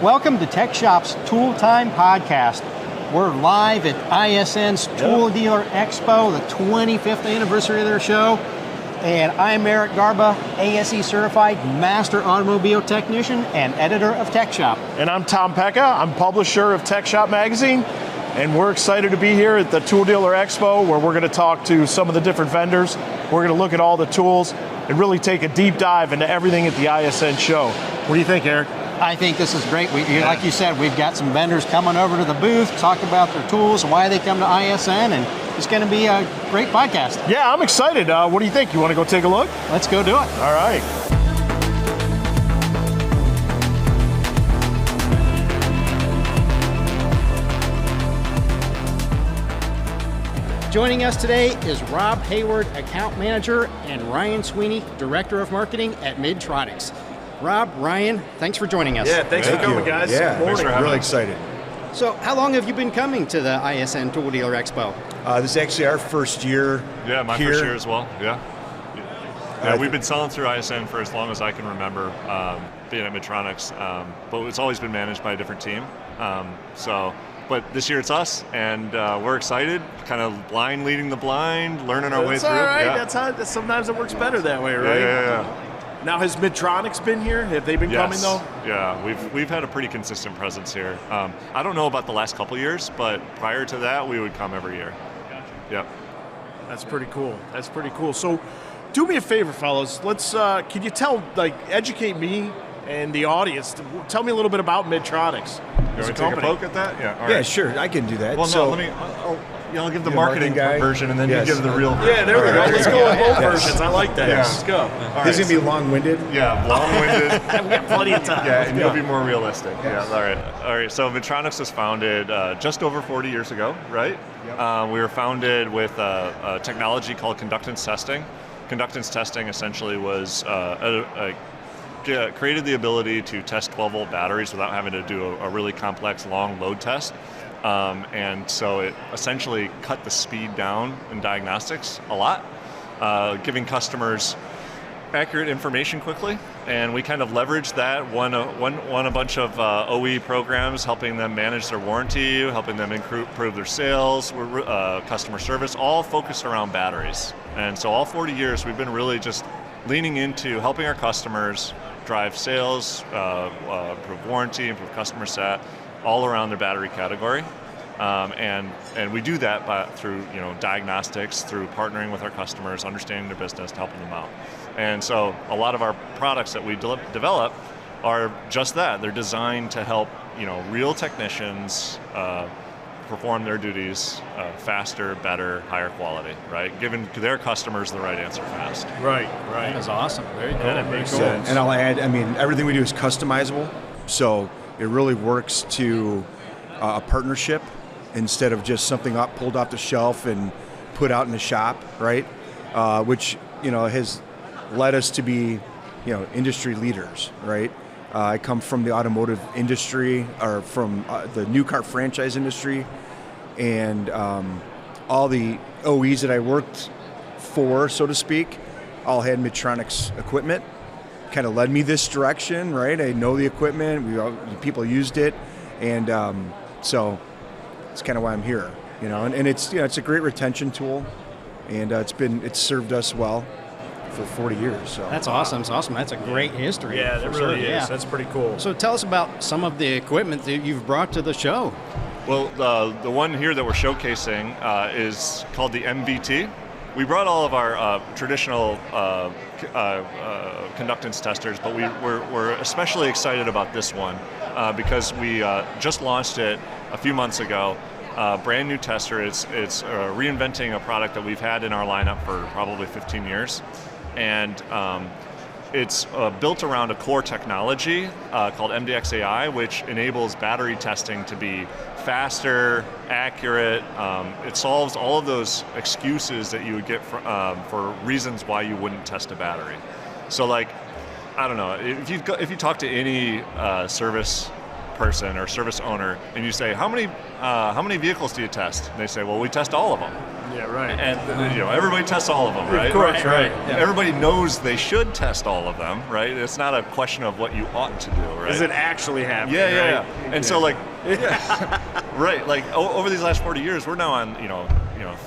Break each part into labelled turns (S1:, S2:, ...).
S1: Welcome to TechShop's Tool Time Podcast. We're live at ISN's Tool Dealer Expo, the 25th anniversary of their show. And I'm Eric Garbe, ASE Certified Master Automobile Technician and Editor of TechShop.
S2: And I'm Tom Pecka. I'm publisher of TechShop Magazine. And we're excited to be here at the Tool Dealer Expo, where we're going to talk to some of the different vendors. We're going to look at all the tools and really take a deep dive into everything at the ISN show. What do you think, Eric?
S1: I think this is great. Like you said, we've got some vendors coming over to the booth, talk about their tools, why they come to ISN, and it's going to be a great podcast.
S2: Yeah, I'm excited. What do you think? You want to go take a look?
S1: Let's go do it.
S2: All right.
S1: Joining us today is Rob Hayward, Account Manager, and Ryan Sweeney, Director of Marketing at Midtronics. Rob, Ryan, thanks for joining us.
S2: Yeah, thanks for coming, guys.
S3: Yeah,
S2: thanks for having
S3: really
S2: us.
S3: excited.
S1: So how long have you been coming to the ISN Tool Dealer Expo?
S3: This is actually our first year.
S4: Yeah, my
S3: here.
S4: first year as well. Yeah, we've been selling through ISN for as long as I can remember, being at Midtronics, but it's always been managed by a different team. But this year it's us, and we're excited, kind of blind leading the blind, learning our way through.
S2: All right.
S4: Yeah.
S2: Sometimes it works better that way, right?
S4: Yeah.
S2: Now, has Midtronics been here? Have they been coming, though?
S4: Yeah, we've had a pretty consistent presence here. I don't know about the last couple years, but prior to that, we would come every year. Yep.
S2: That's pretty cool. So, do me a favor, fellas. Let's. Can you educate me and the audience? Tell me a little bit about Midtronics.
S4: You want to take a poke at that? Yeah. All
S3: Yeah,
S4: right.
S3: sure, I can do that.
S4: Well,
S3: so,
S4: I'll give the
S3: You're
S4: marketing
S3: guy?
S4: version, and then
S3: Yes.
S4: you give the real version.
S2: Yeah, there we go.
S3: All right.
S2: Let's go with both
S3: Yes.
S2: versions. I like that.
S4: Yeah.
S2: Let's go.
S4: All
S3: this is
S4: right,
S3: going to be long-winded.
S4: Yeah, long-winded.
S2: We got plenty of time.
S4: Yeah, and you'll be more realistic. Yes. Yeah, all right. So Midtronics was founded just over 40 years ago, right? Yep. We were founded with a technology called conductance testing. Conductance testing essentially was created the ability to test 12-volt batteries without having to do a really complex, long load test. And so it essentially cut the speed down in diagnostics a lot, giving customers accurate information quickly. And we kind of leveraged that, won a bunch of OE programs, helping them manage their warranty, helping them improve their sales, customer service, all focused around batteries. And so all 40 years, we've been really just leaning into helping our customers drive sales, improve warranty, improve customer sat, all around their battery category. And we do that through diagnostics, through partnering with our customers, understanding their business, helping them out. And so a lot of our products that we develop are just that. They're designed to help real technicians perform their duties faster, better, higher quality, right? Giving their customers the right answer fast.
S2: Right.
S1: That is awesome. Very cool.
S2: That makes
S1: Very
S2: sense.
S3: And I'll add, everything we do is customizable, so it really works to a partnership instead of just something pulled off the shelf and put out in the shop, right? Which has led us to be industry leaders, right? I come from the automotive industry, or from the new car franchise industry, and all the OEs that I worked for, so to speak, all had Midtronics equipment. Kind of led me this direction, right? I know the equipment, people used it, and so it's kind of why I'm here, and it's it's a great retention tool, and it's served us well for 40 years. So
S1: That's awesome. It's awesome. That's a great history.
S2: Yeah, that
S1: for
S2: really
S1: sure.
S2: is.
S1: Yeah.
S2: That's pretty cool.
S1: So tell us about some of the equipment that you've brought to the show.
S4: Well, the one here that we're showcasing is called the MVT. We brought all of our traditional conductance testers, but we're especially excited about this one because we just launched it a few months ago. Brand new tester. It's reinventing a product that we've had in our lineup for probably 15 years. And it's built around a core technology called MDXAI, which enables battery testing to be faster, accurate. It solves all of those excuses that you would get for reasons why you wouldn't test a battery. So, I don't know, if you talk to any service person or service owner and you say, how many vehicles do you test? And they say, well, we test all of them.
S2: Yeah, right.
S4: And everybody tests all of them, right?
S2: Of course, right.
S4: Everybody knows they should test all of them, right? It's not a question of what you ought to do, right?
S2: Is it actually happening?
S4: Yeah. And so right, over these last 40 years, we're now on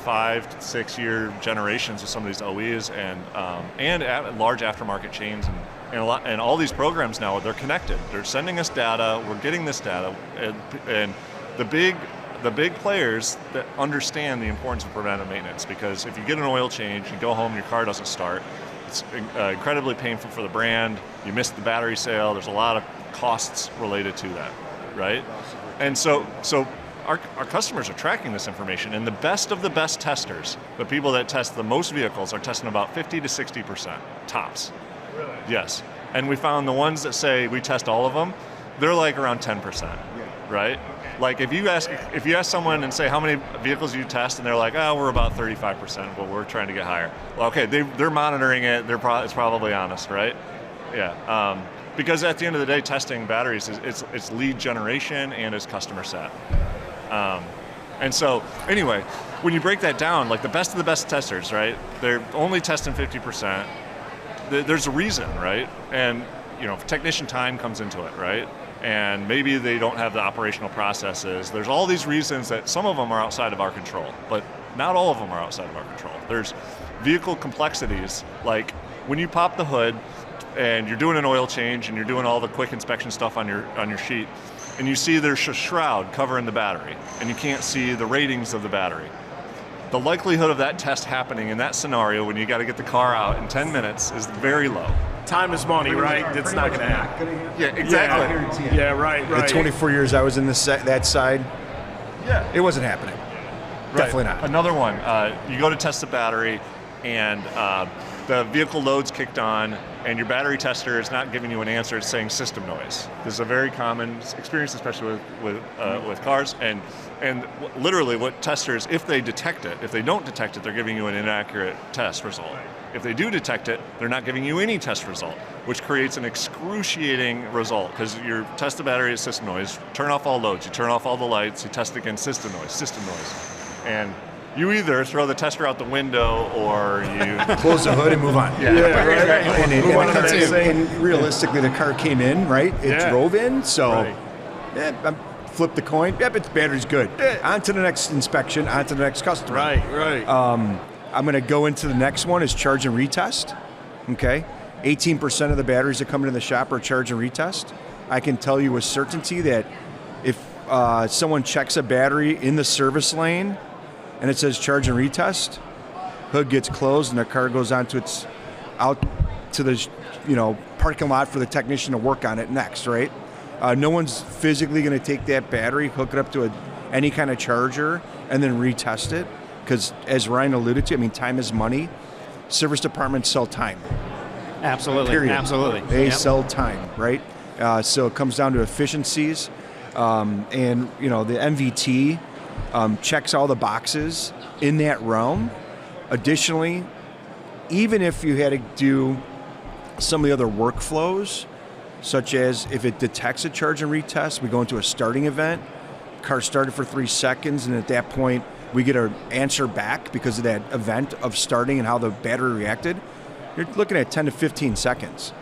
S4: 5 to 6 year generations of some of these OEs and large aftermarket chains and all these programs now, they're connected. They're sending us data. We're getting this data, and the big players that understand the importance of preventive maintenance, because if you get an oil change, you go home, your car doesn't start, it's incredibly painful for the brand. You miss the battery sale. There's a lot of costs related to that, right? And so our customers are tracking this information, and the best of the best testers, the people that test the most vehicles, are testing about 50 to 60% tops.
S2: Really?
S4: Yes. And we found the ones that say we test all of them, they're like around 10%, right? Like if you ask someone and say how many vehicles you test, and they're like, oh, we're about 35%, but we're trying to get higher. Well, okay, they're monitoring it. It's probably honest, right? Yeah. Because at the end of the day, testing batteries it's lead generation and it's customer sat. And so anyway, when you break that down, like the best of the best testers, right? They're only testing 50%. There's a reason, right? And technician time comes into it, right? And maybe they don't have the operational processes. There's all these reasons that some of them are outside of our control, but not all of them are outside of our control. There's vehicle complexities, like when you pop the hood and you're doing an oil change and you're doing all the quick inspection stuff on your sheet, and you see there's a shroud covering the battery, and you can't see the ratings of the battery. The likelihood of that test happening in that scenario when you got to get the car out in 10 minutes is very low.
S2: Time is money, right? It's not going to happen.
S4: Yeah, exactly.
S2: Yeah, right.
S3: The 24 years I was in that side,
S4: Yeah,
S3: it wasn't happening.
S4: right.
S3: Definitely not.
S4: Another one, you go to test the battery, and the vehicle load's kicked on, and your battery tester is not giving you an answer. It's saying system noise. This is a very common experience, especially with cars. And literally, what testers, if they detect it, if they don't detect it, they're giving you an inaccurate test result. If they do detect it, they're not giving you any test result, which creates an excruciating result, because you test the battery at system noise, turn off all loads, you turn off all the lights, you test again system noise. And you either throw the tester out the window or you
S3: Close the hood and move on.
S4: Yeah.
S3: And
S2: Move on to the next thing.
S3: and realistically, the car came in, right? It drove in, so
S2: Right.
S3: flip the coin. Yep, its battery's good. On to the next inspection, on to the next customer.
S2: Right.
S3: I'm going to go into the next one is charge and retest. Okay, 18% of the batteries that come into the shop are charge and retest. I can tell you with certainty that if someone checks a battery in the service lane and it says charge and retest, hood gets closed and the car goes out to the parking lot for the technician to work on it next, right? No one's physically going to take that battery, hook it up to any kind of charger, and then retest it. Because as Ryan alluded to, time is money. Service departments sell time.
S1: Absolutely.
S3: Period.
S1: Absolutely.
S3: They sell time, right? So it comes down to efficiencies. And the MVT checks all the boxes in that realm. Additionally, even if you had to do some of the other workflows, such as if it detects a charge and retest, we go into a starting event, car started for 3 seconds, and at that point, we get an answer back because of that event of starting and how the battery reacted. You're looking at 10 to 15 seconds.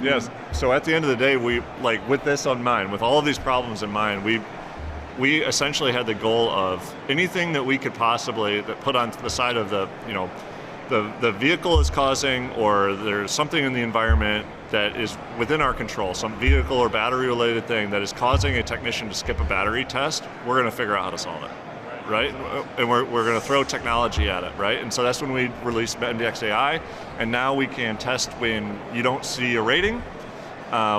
S4: Yes. So at the end of the day, we with this on mind, with all of these problems in mind, we essentially had the goal of anything that we could possibly put on the side of the vehicle is causing, or there's something in the environment that is within our control, some vehicle or battery related thing that is causing a technician to skip a battery test, we're going to figure out how to solve it, right? And we're going to throw technology at it, right? And so that's when we released MDX AI, and now we can test when you don't see a rating,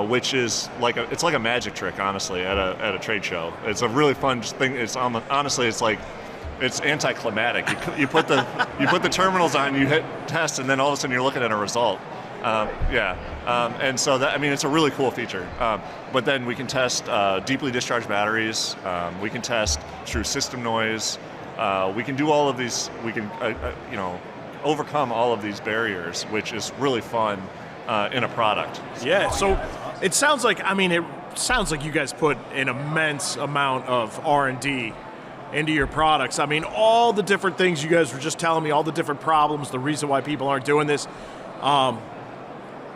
S4: which is it's like a magic trick, honestly, at a trade show. It's a really fun thing. Honestly, it's anticlimactic. You put the terminals on, you hit test, and then all of a sudden you're looking at a result. And so that, it's a really cool feature. But then we can test deeply discharged batteries. We can test through system noise. We can do all of these. We can, overcome all of these barriers, which is really fun in a product.
S2: Yeah. So it sounds like you guys put an immense amount of R&D into your products. I mean, all the different things you guys were just telling me, all the different problems, the reason why people aren't doing this.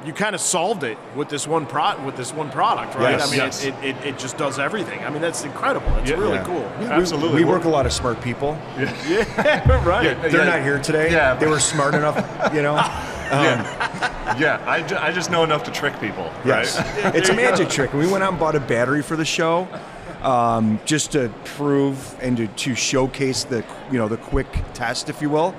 S2: You kind of solved it with this one product, right?
S3: Yes,
S2: I mean,
S4: yes.
S2: it just does everything. I mean, that's incredible. It's really cool.
S3: Yeah,
S4: Absolutely.
S3: We work a lot of smart people.
S2: Yeah, right.
S3: They're not here today.
S4: Yeah.
S3: They were smart enough, you know.
S4: I just know enough to trick people.
S3: Yes,
S4: Right?
S3: it's a magic trick. We went out and bought a battery for the show, just to prove and to showcase the quick test, if you will.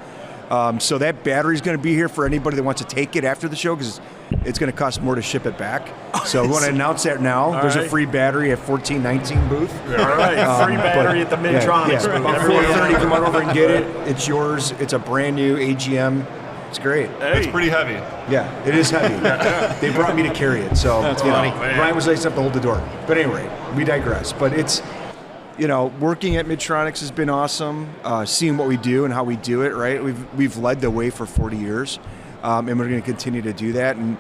S3: So that battery is going to be here for anybody that wants to take it after the show, because it's going to cost more to ship it back. So we want to announce that now. There's a free battery at 1419 booth.
S2: All right, free battery at the Midtronics booth.
S3: About 4:30, come on over and get it. It's yours. It's a brand new AGM. It's great.
S4: It's pretty heavy.
S3: Yeah, it is heavy. They brought me to carry it, so
S1: That's funny.
S3: Ryan was nice enough to hold the door. But anyway, we digress. But it's, working at Midtronics has been awesome. Seeing what we do and how we do it, right? We've led the way for 40 years, and we're going to continue to do that. And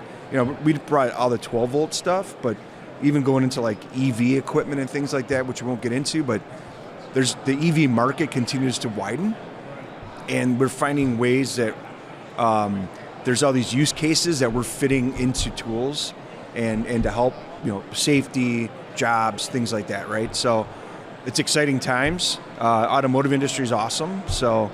S3: we brought all the 12-volt stuff, but even going into like EV equipment and things like that, which we won't get into. But the EV market continues to widen, and we're finding ways that there's all these use cases that we're fitting into tools, and to help safety, jobs, things like that, right? So it's exciting times. Automotive industry is awesome. So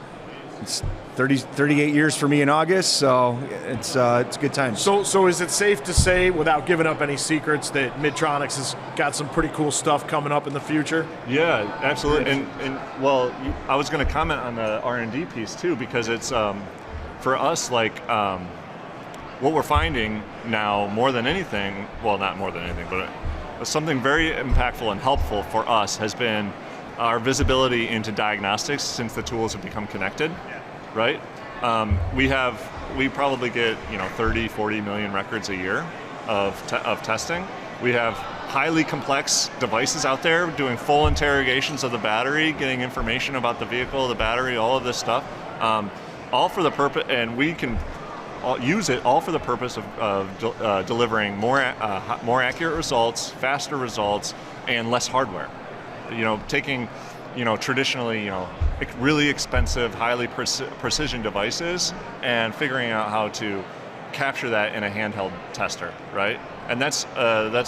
S3: it's 38 years for me in August. So it's good times.
S2: So is it safe to say, without giving up any secrets, that Midtronics has got some pretty cool stuff coming up in the future?
S4: Yeah, absolutely. And well, I was going to comment on the R&D piece too, because it's for us, like what we're finding now more than anything, well, not more than anything, but something very impactful and helpful for us has been our visibility into diagnostics since the tools have become connected, right? We probably get 30, 40 million records a year of testing. We have highly complex devices out there doing full interrogations of the battery, getting information about the vehicle, the battery, all of this stuff, all for the purpose, and we can use it all for the purpose of delivering more accurate results, faster results, and less hardware. Taking traditionally really expensive, highly precision devices and figuring out how to capture that in a handheld tester, right? And that's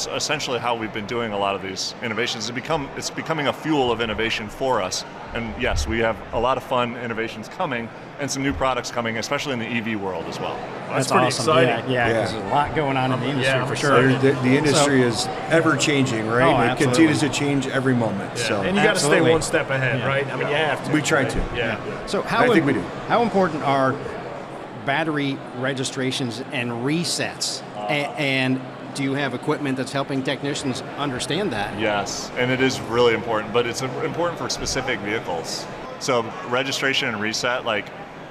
S4: essentially how we've been doing a lot of these innovations. It's becoming a fuel of innovation for us. And yes, we have a lot of fun innovations coming and some new products coming, especially in the EV world as well.
S2: That's
S1: pretty
S2: awesome.
S1: exciting. Yeah, because there's a lot going on in the industry for sure.
S3: The industry is ever changing, right?
S1: Oh,
S3: it continues to change every moment. So
S2: And you got to stay one step ahead, right? I mean, you have to.
S3: we try to.
S2: Yeah.
S1: So
S3: I think we do.
S1: How important are battery registrations and resets? And do you have equipment that's helping technicians understand that?
S4: Yes, and it is really important, but it's important for specific vehicles. So registration and reset, like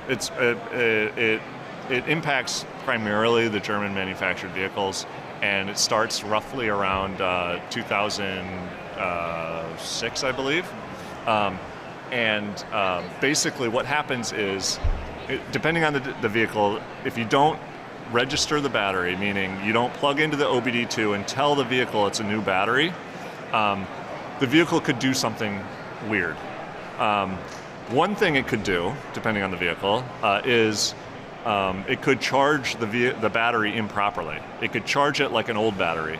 S4: it impacts primarily the German manufactured vehicles, and it starts roughly around 2006, I believe. Basically what happens is, depending on the vehicle, if you don't register the battery, meaning you don't plug into the OBD2 and tell the vehicle it's a new battery, the vehicle could do something weird. One thing it could do, depending on the vehicle, is it could charge the battery improperly. It could charge it like an old battery,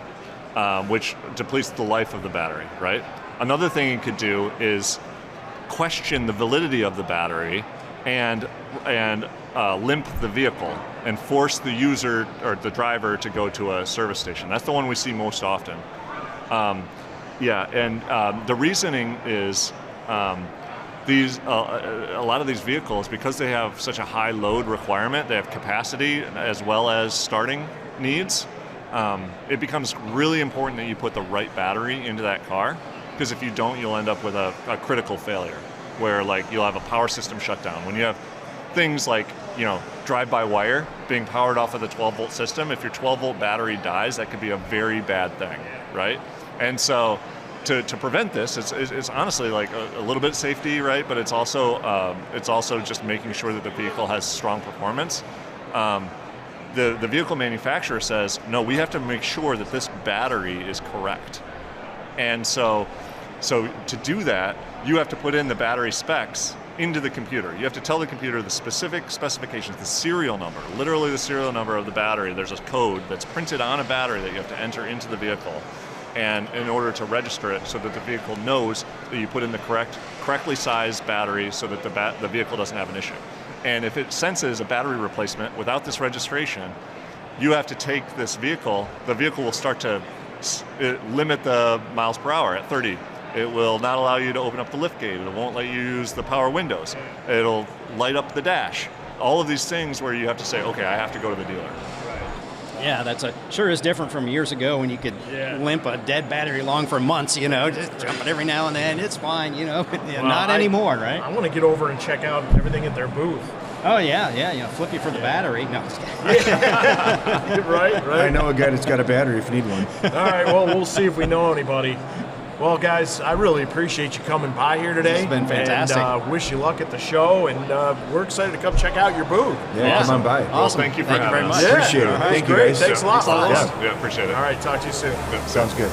S4: which depletes the life of the battery, right? Another thing it could do is question the validity of the battery and limp the vehicle and force the user or the driver to go to a service station. That's the one we see most often. The reasoning is a lot of these vehicles, because they have such a high load requirement, they have capacity as well as starting needs, it becomes really important that you put the right battery into that car, because if you don't, you'll end up with a critical failure where you'll have a power system shutdown. When you have things like drive-by-wire being powered off of the 12-volt system, if your 12-volt battery dies, that could be a very bad thing, right? And so to prevent this, it's honestly like a little bit of safety, right? But it's also just making sure that the vehicle has strong performance. The vehicle manufacturer says, no, we have to make sure that this battery is correct. And so So to do that, you have to put in the battery specs into the computer. You have to tell the computer the specific specifications, the serial number, literally the serial number of the battery. There's a code that's printed on a battery that you have to enter into the vehicle, and in order to register it so that the vehicle knows that you put in the correctly sized battery so that the vehicle doesn't have an issue. And if it senses a battery replacement without this registration, you have to take this vehicle, the vehicle will start to limit the miles per hour at 30. It will not allow you to open up the lift gate. It won't let you use the power windows. It'll light up the dash. All of these things where you have to say, okay, I have to go to the dealer.
S1: Yeah, that's sure is different from years ago when you could limp a dead battery along for months, just jumping every now and then. It's fine, Well, not anymore, right?
S5: I want to get over and check out everything at their booth.
S1: Oh, yeah, flip you for the battery. No, just kidding.
S5: Right.
S3: I know a guy that's got a battery if you need one.
S5: All right, well, we'll see if we know anybody. Well, guys, I really appreciate you coming by here today.
S1: It's been fantastic.
S5: And wish you luck at the show, and we're excited to come check out your booth.
S3: Yeah,
S1: awesome.
S3: come on by.
S1: Awesome.
S4: Well, thank you for
S1: very
S4: having
S1: much.
S4: us.
S3: Appreciate it.
S5: All right,
S3: Thank you,
S5: great.
S3: guys.
S5: Thanks a lot.
S1: Thanks a lot.
S5: fellas.
S4: Yeah, appreciate it.
S5: All right, talk to you soon.
S4: Yeah.
S3: Sounds good.